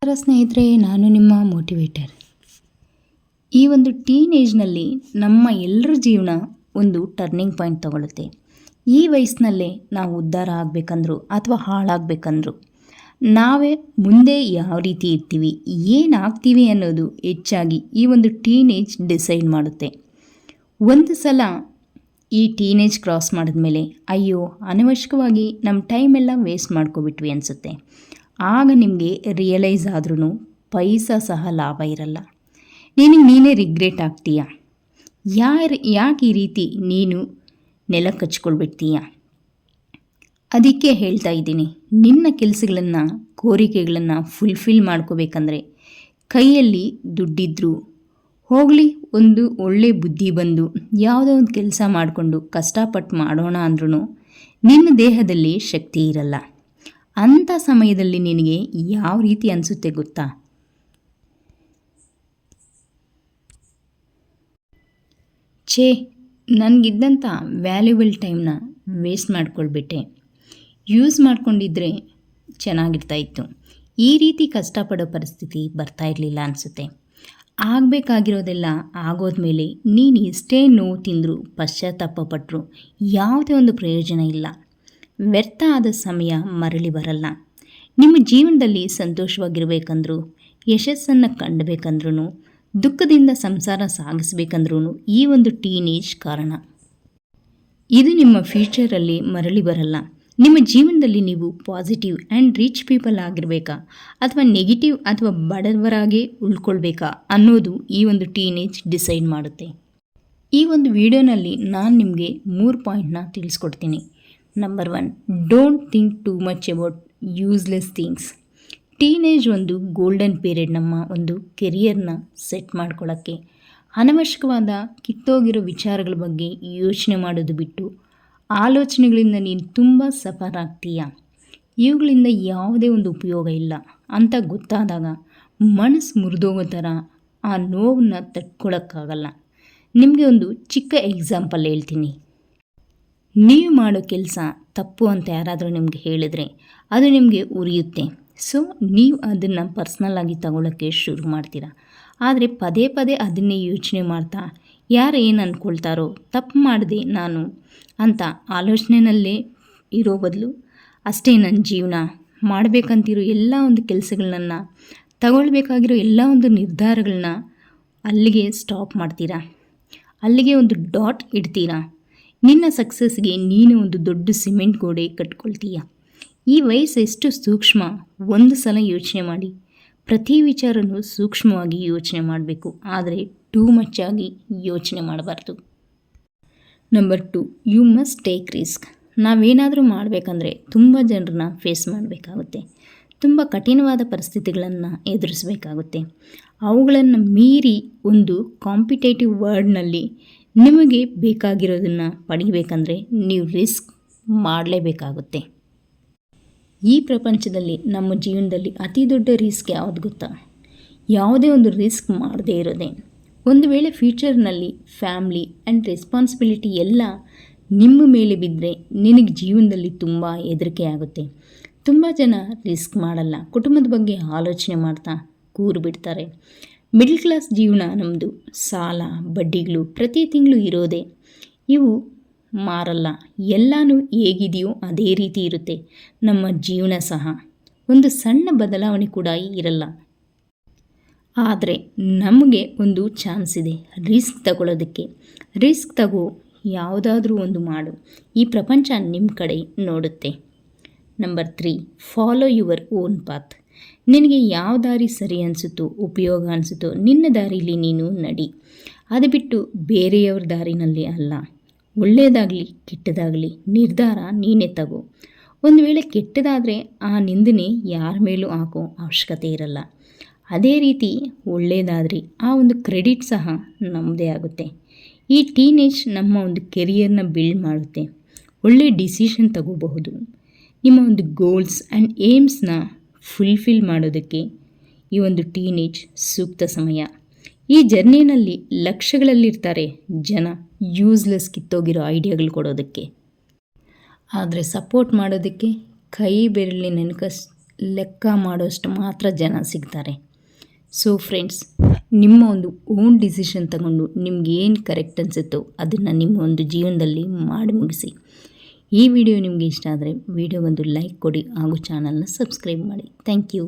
ನಮಸ್ಕಾರ ಸ್ನೇಹಿತರೆ, ನಾನು ನಿಮ್ಮ ಮೋಟಿವೇಟರ್. ಈ ಒಂದು ಟೀನೇಜ್ನಲ್ಲಿ ನಮ್ಮ ಎಲ್ಲರ ಜೀವನ ಒಂದು ಟರ್ನಿಂಗ್ ಪಾಯಿಂಟ್ ತಗೊಳುತ್ತೆ. ಈ ವಯಸ್ಸಿನಲ್ಲೇ ನಾವು ಉದ್ಧಾರ ಆಗಬೇಕಂದ್ರು ಅಥವಾ ಹಾಳಾಗಬೇಕಂದ್ರು ನಾವೇ ಮುಂದೆ ಯಾವ ರೀತಿ ಇರ್ತೀವಿ, ಏನಾಗ್ತೀವಿ ಅನ್ನೋದು ಹೆಚ್ಚಾಗಿ ಈ ಒಂದು ಟೀನೇಜ್ ಡಿಸೈಡ್ ಮಾಡುತ್ತೆ. ಒಂದು ಸಲ ಈ ಟೀನೇಜ್ ಕ್ರಾಸ್ ಮಾಡಿದ್ಮೇಲೆ ಅಯ್ಯೋ ಅನವಶ್ಯಕವಾಗಿ ನಮ್ಮ ಟೈಮೆಲ್ಲ ವೇಸ್ಟ್ ಮಾಡ್ಕೊಬಿಟ್ವಿ ಅನಿಸುತ್ತೆ. ಆಗ ನಿಮಗೆ ರಿಯಲೈಸ್ ಆದ್ರೂ ಪೈಸಾ ಸಹ ಲಾಭ ಇರಲ್ಲ. ನೀನೇ ರಿಗ್ರೆಟ್ ಆಗ್ತೀಯ. ಯಾಕೆ ಈ ರೀತಿ ನೀನು ನೆಲ ಕಚ್ಕೊಳ್ಬಿಡ್ತೀಯ? ಅದಕ್ಕೆ ಹೇಳ್ತಾ ಇದ್ದೀನಿ, ನಿನ್ನ ಕೆಲಸಗಳನ್ನು ಕೋರಿಕೆಗಳನ್ನು ಫುಲ್ಫಿಲ್ ಮಾಡ್ಕೋಬೇಕಂದ್ರೆ ಕೈಯಲ್ಲಿ ದುಡ್ಡಿದ್ರು ಹೋಗಲಿ, ಒಂದು ಒಳ್ಳೆ ಬುದ್ಧಿ ಬಂದು ಯಾವುದೋ ಒಂದು ಕೆಲಸ ಮಾಡಿಕೊಂಡು ಕಷ್ಟಪಟ್ಟು ಮಾಡೋಣ ಅಂದ್ರೂ ನಿನ್ನ ದೇಹದಲ್ಲಿ ಶಕ್ತಿ ಇರಲ್ಲ. ಅಂಥ ಸಮಯದಲ್ಲಿ ನಿನಗೆ ಯಾವ ರೀತಿ ಅನಿಸುತ್ತೆ ಗೊತ್ತಾ? ನನಗಿದ್ದಂಥ ವ್ಯಾಲ್ಯೂಬಲ್ ಟೈಮ್ನ ವೇಸ್ಟ್ ಮಾಡ್ಕೊಳ್ಬಿಟ್ಟೆ, ಯೂಸ್ ಮಾಡ್ಕೊಂಡಿದ್ರೆ ಚೆನ್ನಾಗಿರ್ತಾಯಿತ್ತು. ಈ ರೀತಿ ಕಷ್ಟಪಡೋ ಪರಿಸ್ಥಿತಿ ಬರ್ತಾ ಇರಲಿಲ್ಲ ಅನಿಸುತ್ತೆ. ಆಗಬೇಕಾಗಿರೋದೆಲ್ಲ ಆಗೋದ್ಮೇಲೆ ನೀನು ಎಷ್ಟೇ ನೋವು ತಿಂದರೂ ಪಶ್ಚಾತ್ತಾಪ ಪಟ್ಟರು ಯಾವುದೇ ಒಂದು ಪ್ರಯೋಜನ ಇಲ್ಲ. ವ್ಯರ್ಥ ಆದ ಸಮಯ ಮರಳಿ ಬರಲ್ಲ. ನಿಮ್ಮ ಜೀವನದಲ್ಲಿ ಸಂತೋಷವಾಗಿರಬೇಕಂದ್ರೂ, ಯಶಸ್ಸನ್ನು ಕಂಡಬೇಕಂದ್ರೂ, ದುಃಖದಿಂದ ಸಂಸಾರ ಸಾಗಿಸ್ಬೇಕಂದ್ರೂ ಈ ಒಂದು ಟೀನೇಜ್ ಕಾರಣ. ಇದು ನಿಮ್ಮ ಫ್ಯೂಚರಲ್ಲಿ ಮರಳಿ ಬರಲ್ಲ. ನಿಮ್ಮ ಜೀವನದಲ್ಲಿ ನೀವು ಪಾಸಿಟಿವ್ ಆ್ಯಂಡ್ ರಿಚ್ ಪೀಪಲ್ ಆಗಿರಬೇಕಾ ಅಥವಾ ನೆಗೆಟಿವ್ ಅಥವಾ ಬಡವರಾಗೇ ಉಳ್ಕೊಳ್ಬೇಕಾ ಅನ್ನೋದು ಈ ಒಂದು ಟೀನೇಜ್ ಡಿಸೈಡ್ ಮಾಡುತ್ತೆ. ಈ ಒಂದು ವಿಡಿಯೋನಲ್ಲಿ ನಾನು ನಿಮಗೆ 3 ಪಾಯಿಂಟ್ನ ತಿಳಿಸ್ಕೊಡ್ತೀನಿ. Number 1, don't think too much about useless things. Teenage ಒಂದು ಗೋಲ್ಡನ್ ಪೀರಿಯಡ್ ನಮ್ಮ ಒಂದು ಕೆರಿಯರ್ನ ಸೆಟ್ ಮಾಡ್ಕೊಳ್ಳೋಕ್ಕೆ. ಅನವಶ್ಯಕವಾದ ಕಿತ್ತೋಗಿರೋ ವಿಚಾರಗಳ ಬಗ್ಗೆ ಯೋಚನೆ ಮಾಡೋದು ಬಿಟ್ಟು, ಆಲೋಚನೆಗಳಿಂದ ನೀನು ತುಂಬ ಸಫರ್ ಆಗ್ತೀಯ, ಇವುಗಳಿಂದ ಯಾವುದೇ ಒಂದು ಉಪಯೋಗ ಇಲ್ಲ ಅಂತ ಗೊತ್ತಾದಾಗ ಮನಸ್ಸು ಮುರಿದೋಗೋ ಥರ ಆ ನೋವನ್ನು ತಡ್ಕೊಳಕ್ಕಾಗಲ್ಲ. ನಿಮಗೆ ಒಂದು ಚಿಕ್ಕ ಎಕ್ಸಾಂಪಲ್ ಹೇಳ್ತೀನಿ. ನೀವು ಮಾಡೋ ಕೆಲಸ ತಪ್ಪು ಅಂತ ಯಾರಾದರೂ ನಿಮಗೆ ಹೇಳಿದರೆ ಅದು ನಿಮಗೆ ಉರಿಯುತ್ತೆ. ಸೊ ನೀವು ಅದನ್ನು ಪರ್ಸ್ನಲ್ಲಾಗಿ ತಗೊಳ್ಳೋಕ್ಕೆ ಶುರು ಮಾಡ್ತೀರಾ. ಆದರೆ ಪದೇ ಪದೇ ಅದನ್ನೇ ಯೋಚನೆ ಮಾಡ್ತಾ ಯಾರು ಏನು ಅಂದ್ಕೊಳ್ತಾರೋ, ತಪ್ಪು ಮಾಡಿದೆ ನಾನು ಅಂತ ಆಲೋಚನೆಯಲ್ಲೇ ಇರೋ ಬದಲು ಅಷ್ಟೇ ನನ್ನ ಜೀವನ ಮಾಡಬೇಕಂತಿರೋ ಎಲ್ಲ ಒಂದು ಕೆಲಸಗಳನ್ನ, ತಗೊಳ್ಬೇಕಾಗಿರೋ ಎಲ್ಲ ಒಂದು ನಿರ್ಧಾರಗಳನ್ನ ಅಲ್ಲಿಗೆ ಸ್ಟಾಪ್ ಮಾಡ್ತೀರಾ. ಅಲ್ಲಿಗೆ ಒಂದು ಡಾಟ್ ಇಡ್ತೀರಾ. ನಿನ್ನ ಸಕ್ಸಸ್ಗೆ ನೀನು ಒಂದು ದೊಡ್ಡ ಸಿಮೆಂಟ್ ಗೋಡೆ ಕಟ್ಕೊಳ್ತೀಯ. ಈ ವಯಸ್ಸು ಎಷ್ಟು ಸೂಕ್ಷ್ಮ, ಒಂದು ಸಲ ಯೋಚನೆ ಮಾಡಿ. ಪ್ರತಿ ವಿಚಾರನೂ ಸೂಕ್ಷ್ಮವಾಗಿ ಯೋಚನೆ ಮಾಡಬೇಕು, ಆದರೆ ಟೂ ಮಚ್ ಆಗಿ ಯೋಚನೆ ಮಾಡಬಾರ್ದು. Number 2, you must take risk. ನಾವೇನಾದರೂ ಮಾಡಬೇಕಂದ್ರೆ ತುಂಬ ಜನರನ್ನ ಫೇಸ್ ಮಾಡಬೇಕಾಗುತ್ತೆ. ತುಂಬ ಕಠಿಣವಾದ ಪರಿಸ್ಥಿತಿಗಳನ್ನು ಎದುರಿಸಬೇಕಾಗುತ್ತೆ. ಅವುಗಳನ್ನು ಮೀರಿ ಒಂದು ಕಾಂಪಿಟೇಟಿವ್ ವರ್ಲ್ಡ್ನಲ್ಲಿ ನಿಮಗೆ ಬೇಕಾಗಿರೋದನ್ನು ಪಡಿಬೇಕಂದ್ರೆ ನೀವು ರಿಸ್ಕ್ ಮಾಡಲೇಬೇಕಾಗುತ್ತೆ. ಈ ಪ್ರಪಂಚದಲ್ಲಿ ನಮ್ಮ ಜೀವನದಲ್ಲಿ ಅತಿ ದೊಡ್ಡ ರಿಸ್ಕ್ ಯಾವುದು ಗೊತ್ತಾ? ಯಾವುದೇ ಒಂದು ರಿಸ್ಕ್ ಮಾಡದೇ ಇರೋದೇ. ಒಂದು ವೇಳೆ ಫ್ಯೂಚರ್ನಲ್ಲಿ ಫ್ಯಾಮ್ಲಿ ಆ್ಯಂಡ್ ರೆಸ್ಪಾನ್ಸಿಬಿಲಿಟಿ ಎಲ್ಲ ನಿಮ್ಮ ಮೇಲೆ ಬಿದ್ದರೆ ನಿನಗೆ ಜೀವನದಲ್ಲಿ ತುಂಬ ಹೆದರಿಕೆ ಆಗುತ್ತೆ. ತುಂಬ ಜನ ರಿಸ್ಕ್ ಮಾಡಲ್ಲ, ಕುಟುಂಬದ ಬಗ್ಗೆ ಆಲೋಚನೆ ಮಾಡ್ತಾ ಕೂರು ಬಿಡ್ತಾರೆ. ಮಿಡ್ಲ್ ಕ್ಲಾಸ್ ಜೀವನ ನಮ್ಮದು. ಸಾಲ, ಬಡ್ಡಿಗಳು ಪ್ರತಿ ತಿಂಗಳು ಇರೋದೇ. ಇವು ಮಾರಲ್ಲ. ಎಲ್ಲನೂ ಹೇಗಿದೆಯೋ ಅದೇ ರೀತಿ ಇರುತ್ತೆ. ನಮ್ಮ ಜೀವನ ಸಹ ಒಂದು ಸಣ್ಣ ಬದಲಾವಣೆ ಕೂಡ ಇರಲ್ಲ. ಆದರೆ ನಮಗೆ ಒಂದು ಚಾನ್ಸ್ ಇದೆ ರಿಸ್ಕ್ ತಗೊಳ್ಳೋದಕ್ಕೆ. ರಿಸ್ಕ್ ತಗೋ, ಯಾವುದಾದ್ರೂ ಒಂದು ಮಾಡು. ಈ ಪ್ರಪಂಚ ನಿಮ್ಮ ಕಡೆ ನೋಡುತ್ತೆ. Number 3, follow your own path. ನಿನಗೆ ಯಾವ ದಾರಿ ಸರಿ ಅನಿಸುತ್ತೋ, ಉಪಯೋಗ ಅನಿಸುತ್ತೋ ನಿನ್ನ ದಾರಿಲಿ ನೀನು ನಡಿ. ಅದು ಬಿಟ್ಟು ಬೇರೆಯವ್ರ ದಾರಿನಲ್ಲಿ ಅಲ್ಲ. ಒಳ್ಳೆಯದಾಗಲಿ ಕೆಟ್ಟದಾಗಲಿ ನಿರ್ಧಾರ ನೀನೇ ತಗೋ. ಒಂದು ವೇಳೆ ಕೆಟ್ಟದಾದರೆ ಆ ನಿಂದನೆ ಯಾರ ಮೇಲೂ ಹಾಕೋ ಅವಶ್ಯಕತೆ ಇರಲ್ಲ. ಅದೇ ರೀತಿ ಒಳ್ಳೆಯದಾದರೆ ಆ ಒಂದು ಕ್ರೆಡಿಟ್ ಸಹ ನಮ್ಮದೇ ಆಗುತ್ತೆ. ಈ ಟೀನೇಜ್ ನಮ್ಮ ಒಂದು ಕೆರಿಯರ್ನ ಬಿಲ್ಡ್ ಮಾಡುತ್ತೆ. ಒಳ್ಳೆ ಡಿಸಿಷನ್ ತಗೋಬಹುದು. ನಿಮ್ಮ ಒಂದು ಗೋಲ್ಸ್ ಆ್ಯಂಡ್ ಏಮ್ಸ್ನ ಫುಲ್ಫಿಲ್ ಮಾಡೋದಕ್ಕೆ ಈ ಒಂದು ಟೀನೇಜ್ ಸೂಕ್ತ ಸಮಯ. ಈ ಜರ್ನಿನಲ್ಲಿ ಲಕ್ಷಗಳಲ್ಲಿರ್ತಾರೆ ಜನ ಯೂಸ್ಲೆಸ್ ಕಿತ್ತೋಗಿರೋ ಐಡಿಯಾಗಳು ಕೊಡೋದಕ್ಕೆ. ಆದರೆ ಸಪೋರ್ಟ್ ಮಾಡೋದಕ್ಕೆ ಕೈ ಬೆರಳಿನ ಲೆಕ್ಕ ಮಾಡೋಷ್ಟು ಮಾತ್ರ ಜನ ಸಿಗ್ತಾರೆ. ಸೊ ಫ್ರೆಂಡ್ಸ್, ನಿಮ್ಮ ಒಂದು ಓನ್ ಡಿಸಿಷನ್ ತಗೊಂಡು ನಿಮ್ಗೆ ಏನು ಕರೆಕ್ಟ್ ಅನಿಸುತ್ತೋ ಅದನ್ನು ನಿಮ್ಮ ಒಂದು ಜೀವನದಲ್ಲಿ ಮಾಡಿ ಮುಗಿಸಿ. ಈ ವಿಡಿಯೋ ನಿಮಗೆ ಇಷ್ಟ ಆದರೆ ವಿಡಿಯೋಗೊಂದು ಲೈಕ್ ಕೊಡಿ ಹಾಗೂ ಚಾನಲ್ನ ಸಬ್ಸ್ಕ್ರೈಬ್ ಮಾಡಿ. Thank you.